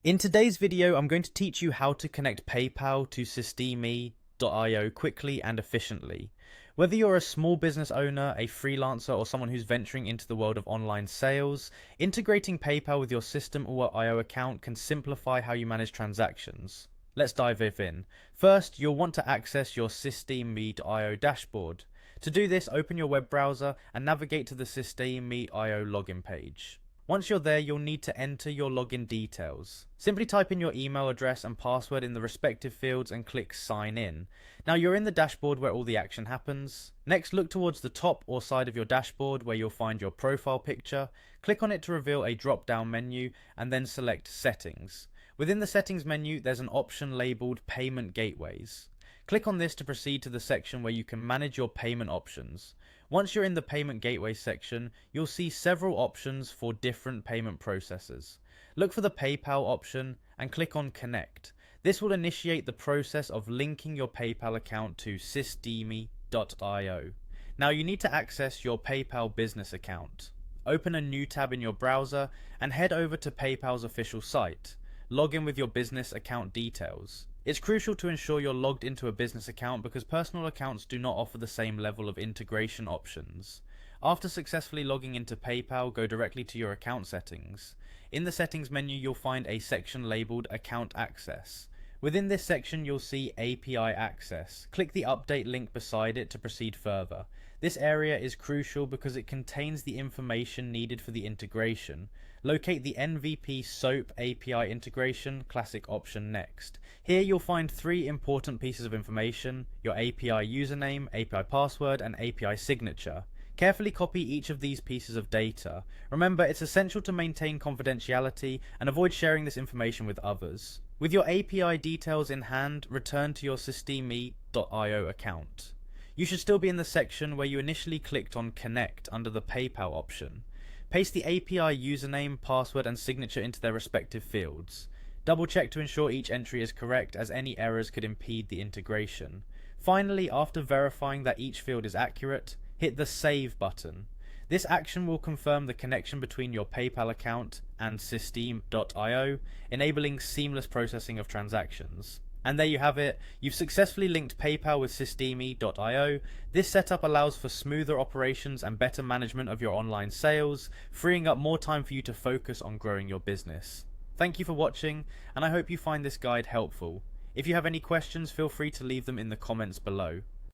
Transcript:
In today's video, I'm going to teach you how to connect PayPal to Systeme.io quickly and efficiently. Whether you're a small business owner, a freelancer, or someone who's venturing into the world of online sales, integrating PayPal with your Systeme.io account can simplify how you manage transactions. Let's dive in. First, you'll want to access your Systeme.io dashboard. To do this, open your web browser and navigate to the Systeme.io login page. Once you're there, you'll need to enter your login details. Simply type in your email address and password in the respective fields and click sign in. Now you're in the dashboard where all the action happens. Next, look towards the top or side of your dashboard where you'll find your profile picture. Click on it to reveal a drop down menu and then select settings. Within the settings menu, there's an option labeled payment gateways. Click on this to proceed to the section where you can manage your payment options. Once you're in the payment gateway section, you'll see several options for different payment processors. Look for the PayPal option and click on Connect. This will initiate the process of linking your PayPal account to Systeme.io. Now you need to access your PayPal business account. Open a new tab in your browser and head over to PayPal's official site. Log in with your business account details. It's crucial to ensure you're logged into a business account because personal accounts do not offer the same level of integration options. After successfully logging into PayPal, go directly to your account settings. In the settings menu, you'll find a section labeled Account Access. Within this section, you'll see API Access. Click the update link beside it to proceed further. This area is crucial because it contains the information needed for the integration. Locate the MVP SOAP API integration classic option next. Here you'll find three important pieces of information: your API username, API password, and API signature. Carefully copy each of these pieces of data. Remember, it's essential to maintain confidentiality and avoid sharing this information with others. With your API details in hand, return to your Systeme.io account. You should still be in the section where you initially clicked on Connect under the PayPal option. Paste the API username, password, and signature into their respective fields. Double check to ensure each entry is correct, as any errors could impede the integration. Finally, after verifying that each field is accurate, hit the Save button. This action will confirm the connection between your PayPal account and Systeme.io, enabling seamless processing of transactions. And there you have it, you've successfully linked PayPal with Systeme.io. This setup allows for smoother operations and better management of your online sales, freeing up more time for you to focus on growing your business. Thank you for watching, and I hope you find this guide helpful. If you have any questions, feel free to leave them in the comments below.